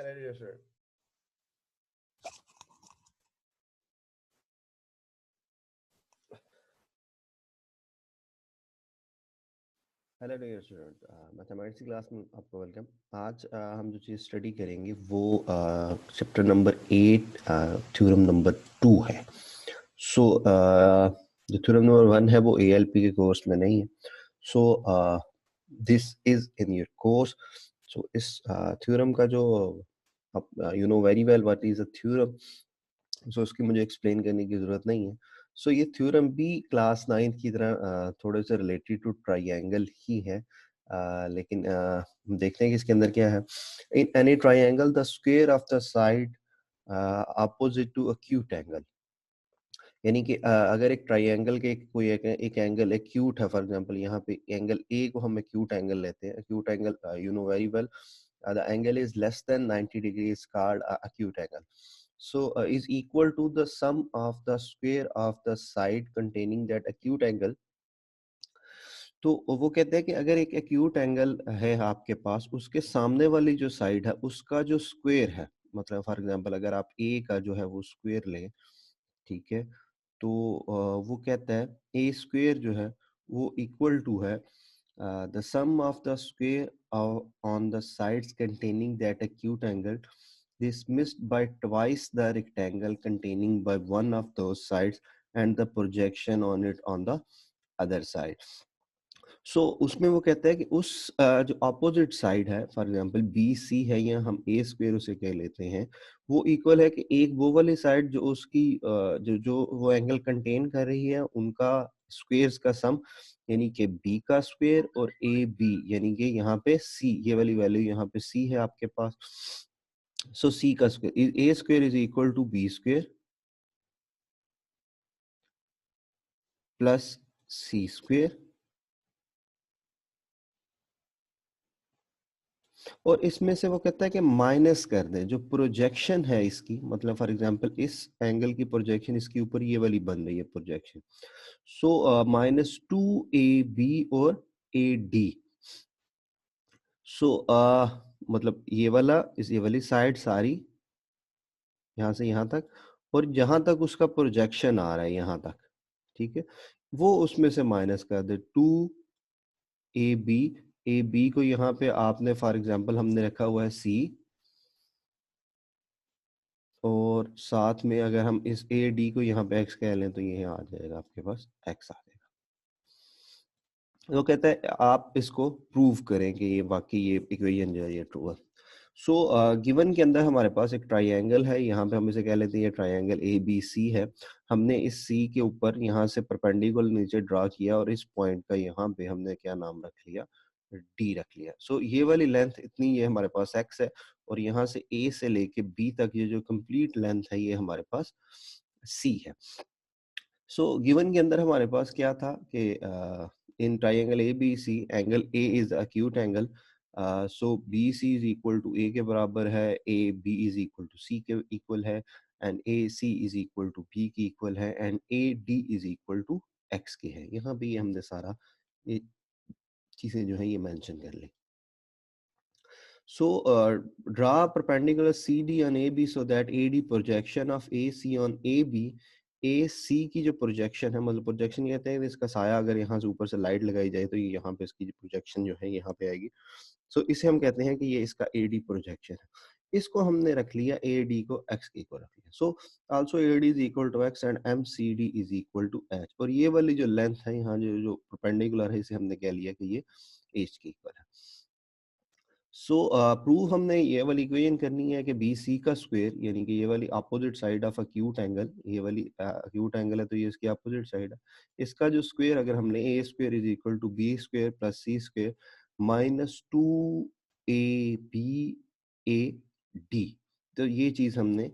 Hello, dear sir. Hello dear student, mathematics की class में आपको वेलकम। आज हम जो चीज़ स्टडी करेंगे वो चैप्टर नंबर 8 थ्योरम नंबर 2 है। सो जो थ्योरम नंबर 1 है वो एएलपी के कोर्स में नहीं है। So this is in your course. So इस थ्योरम का जो you know very well what is a theorem, so उसकी मुझे एक्सप्लेन करने की ज़रूरत नहीं है। सो ये थ्योरम भी क्लास 9 की तरह थोड़े से रिलेटेड टू ट्राइंगल ही है। लेकिन देखते हैं कि इसके अंदर क्या है। In any triangle the square of the side opposite to acute angle, यानी कि अगर एक ट्राइंगल के कोई एक एंगल एक्यूट है, फॉर एग्जांपल यहाँ पे एंगल ए को हम एक्यूट एंगल लेते हैं। Acute angle you know very well, the angle is less than 90 degrees called acute angle. So is equal to the sum of the square of the side containing that acute angle. तो वो कहते हैं कि अगर एक acute angle है आपके पास, उसके सामने वाली जो साइड है उसका जो स्क्वायर है, मतलब फॉर एग्जांपल अगर आप ए का जो है वो स्क्वायर लें, ठीक है, तो वो कहता है ए स्क्वायर जो है वो इक्वल टू है the sum of the square on the sides containing that acute angle dismissed by twice the rectangle containing by one of those sides and the projection on it on the other side. सो उसमें वो कहता है कि उस जो opposite side है, for example B C है या हम ए स्क्वायर उसे कह लेते हैं, वो इक्वल है कि एक वो वाली साइड जो उसकी जो जो वो एंगल कंटेन कर रही है उनका स्क्वायर्स का सम, यानी कि बी का स्क्वायर और ए बी, यानी कि यहाँ पे सी, ये वाली वैल्यू यहाँ पे सी है आपके पास। सो सी का square, A square is equal to B square plus C square, और इसमें से वो कहता है कि माइनस कर दें जो प्रोजेक्शन है इसकी, मतलब फॉर एग्जांपल इस एंगल की प्रोजेक्शन इसके ऊपर ये वाली बन रही है प्रोजेक्शन। सो -2ab और AD। सो मतलब ये वाला ये वाली साइड सारी यहाँ से यहाँ तक, और जहां तक उसका प्रोजेक्शन आ रहा है यहाँ तक, ठीक है, वो उसमें से माइनस कर दे 2ab। ए बी को यहाँ पे आपने फॉर एग्जांपल हमने रखा हुआ है C, और साथ में अगर हम इस ए डी को यहाँ पे x कह लें तो ये आ जाएगा आपके पास x आ जाएगा। तो कहता है आप इसको प्रूव करें कि ये वाकई ये इक्वेशन जो है ये ट्रू है। सो गिवन के अंदर हमारे पास एक ट्राइंगल है, यहाँ पे हम इसे कह लेते हैं ये ट्राइंगल ए बी सी है। हमने इस सी के ऊपर यहाँ से परपेंडिकुलर नीचे ड्रा किया और इस पॉइंट का यहाँ पे हमने क्या नाम रख लिया, डी रख लिया। सो ये वाली लेंथ इतनी ये हमारे पास एक्स है, और यहाँ से ए से लेके बी तक ये जो कंप्लीट लेंथ है ये हमारे पास सी है। सो गिवन के अंदर हमारे पास क्या था कि in triangle A B C angle A is acute angle. So B C is equal to A के बराबर है, A B is equal to C के इक्वल है, and A C is equal to B की equal है, and A D is equal to X के है। यहाँ पे हमने सारा ये चीजें जो है ये मेंशन कर ली। So draw perpendicular CD on AB so that AD projection of AC on AB, AC की जो प्रोजेक्शन है, मतलब प्रोजेक्शन कहते हैं इसका साया अगर यहाँ से ऊपर से लाइट लगाई जाए तो ये यहाँ पे इसकी प्रोजेक्शन जो है यहाँ पे आएगी। सो इसे हम कहते हैं कि ये इसका AD प्रोजेक्शन है। इसको हमने रख लिया AD को x को रख लिया। So also AD is equal to x and MCD is equal to h, और ये वाली जो लेंथ है यहाँ जो जो परपेंडिकुलर है इसे हमने कह लिया कि ये h के इक्वल है। सो प्रूव हमने ये वाली इक्वेशन करनी है कि बी सी का स्क्वायर, यानी कि ये वाली opposite side of acute angle, ये वाली अक्यूट एंगल है तो ये इसकी अपोजिट साइड है, इसका जो स्क्वायर अगर हमने A square is equal to B square plus C square -2ab तो ये चीज हमने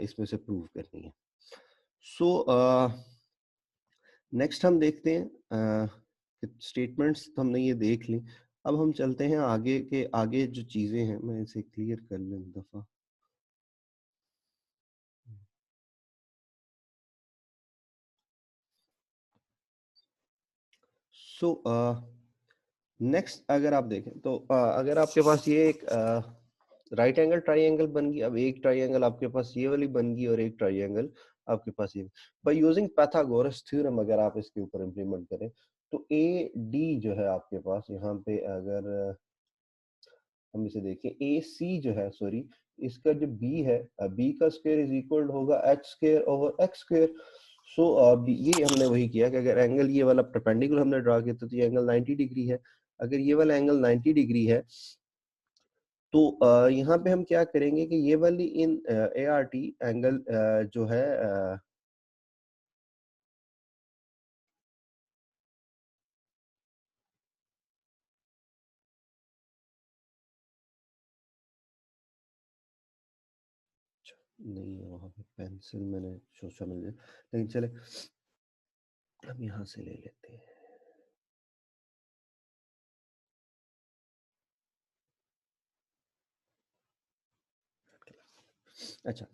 इसमें से प्रूव करनी है। सो नेक्स्ट हम देखते हैं स्टेटमेंट्स तो हमने ये देख ली। अब हम चलते हैं आगे के, आगे जो चीजें हैं मैं इसे क्लियर कर लूं एक दफा। सो नेक्स्ट अगर आप देखें तो अगर आपके पास ये एक राइट एंगल ट्राइंगल बन गई। अब एक ट्राइंगल आपके पास ये वाली बन गई और एक ट्राइंगल आपके पास ये। बाय यूजिंग पाइथागोरस थ्योरम अगर आप इसके ऊपर इम्प्लीमेंट करें तो ए डी जो है आपके पास यहाँ पे, अगर हम इसे देखें ए सी जो है, सॉरी, इसका जो बी है, बी का स्क्वायर इज इक्वल होगा H square over X square. So ये हमने वही किया कि अगर एंगल ये वाला परपेंडिकुलर हमने ड्रा किया तो ये एंगल 90 डिग्री है। अगर ये वाला एंगल 90 डिग्री है तो यहाँ पे हम क्या करेंगे कि ये वाली इन ए आर टी एंगल जो है नहीं है वहां पे पेंसिल, मैंने सोचा मिल जाए, लेकिन चले हम यहाँ से ले लेते हैं। अच्छा,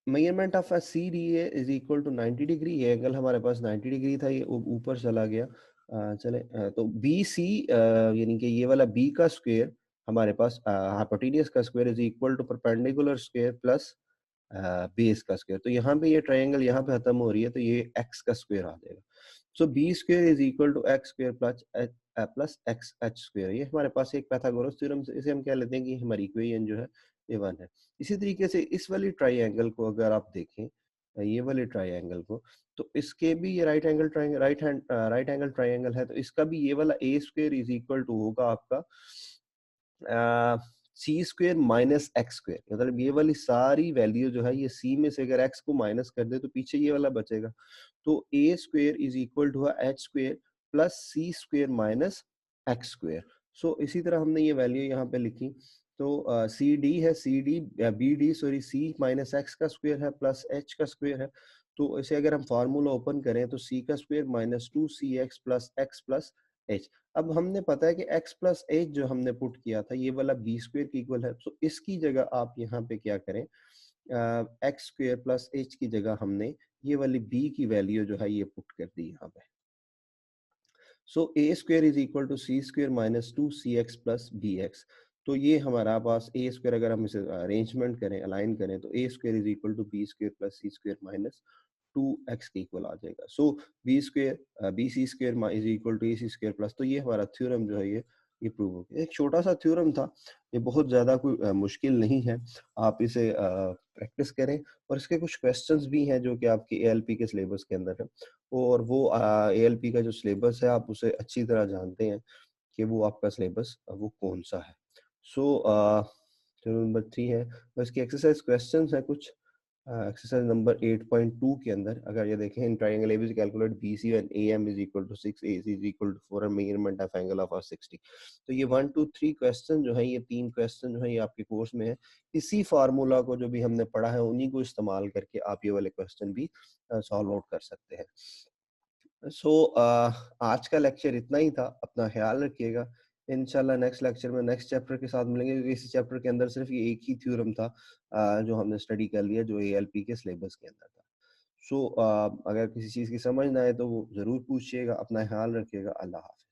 measurement of C D A is equal to 90 degree. ये एंगल हमारे पास 90 डिग्री था, ये ऊपर चला गया। चले तो बी सी यानी कि ये वाला बी का स्क्वायर हमारे पास हाइपोटेन्यूज का square is equal to perpendicular square plus base का स्क्वायर। तो यहाँ पे ये ट्रायंगल यहाँ पे खत्म हो रही है तो ये एक्स का स्क्वायर आ जाएगा। So B square is equal to X square plus X H square. ये हमारे पास एक पाइथागोरस थ्योरम से इसे हम क्या लेते हैं कि हमारी इक्वेशन जो है ये वन है। इसी तरीके से इस वाली ट्राइंगल को अगर आप देखें, ये वाले ट्राइंगल को, तो इसके भी ये right angle triangle, right angle triangle है, तो इसका भी ये वाला ए स्क्वायर इज इक्वल टू होगा आपका सी स्क्वेयर माइनस एक्स स्क्वेयर। मतलब ये वाली सारी वैल्यू जो है ये सी में से अगर एक्स को माइनस कर दे तो पीछे ये वाला बचेगा। तो A square is equal to H square plus C square minus X square. So इसी तरह हमने ये वैल्यू यहाँ पे लिखी। तो सी डी है, C D B D sorry C minus X का स्क्वेयर है प्लस एच का स्क्वेयर है। तो इसे अगर हम फार्मूला ओपन करें तो सी का square minus two C X plus H. अब हमने पता है कि x प्लस एच जो हमने पुट किया था ये वाला बी स्क्वेयर की इक्वल है। तो इसकी जगह आप यहाँ पे क्या करें, एक्स स्क्वेयर प्लस एच की जगह हमने ये वाली b की वैल्यू जो है ये पुट कर दी यहाँ पे। So A square is equal to C square minus two C X plus B X. तो ये हमारा पास ए स्क्वेयर अगर हम इसे अरेंजमेंट करें, अलाइन करें, तो A square is equal to B square plus C square minus two X के इक्वल आ जाएगा। So B square B C square is equal to A C square plus. तो ये हमारा थ्योरम जो है ये प्रूव हो गया। एक छोटा सा थ्योरम था, ये बहुत ज़्यादा कोई मुश्किल नहीं है। आप इसे प्रैक्टिस करें और इसके कुछ क्वेश्चंस भी हैं जो कि आपके एएलपी के सिलेबस के अंदर है। और वो एएलपी का जो सिलेबस है आप उसे अच्छी तरह जानते हैं कि वो आपका सिलेबस वो कौन सा है। सो थ्योरम नंबर 3 है, बस की एक्सरसाइज क्वेश्चंस है कुछ। एक्सरसाइज नंबर 8.2 के अंदर अगर ये देखें, in triangle ABC calculate BC and AM is equal to 6, AC is equal to 4 and measurement of angle of 60। तो ये 1 2 3 क्वेश्चन जो है, ये 3 क्वेश्चन जो है ये आपके कोर्स में है। इसी फार्मूला को जो भी हमने पढ़ा है उन्हीं को इस्तेमाल करके आप ये वाले क्वेश्चन भी सॉल्व आउट कर सकते हैं। सो आज का लेक्चर इतना ही था। अपना ख्याल रखिएगा। इंशाल्लाह नेक्स्ट लेक्चर में नेक्स्ट चैप्टर के साथ मिलेंगे, क्योंकि इस चैप्टर के अंदर सिर्फ ये एक ही थ्योरम था जो हमने स्टडी कर लिया, जो एएलपी के सिलेबस के अंदर था। सो अगर किसी चीज़ की समझ ना आए तो वो ज़रूर पूछिएगा। अपना ख्याल रखिएगा। अल्लाह हाफ़िज़।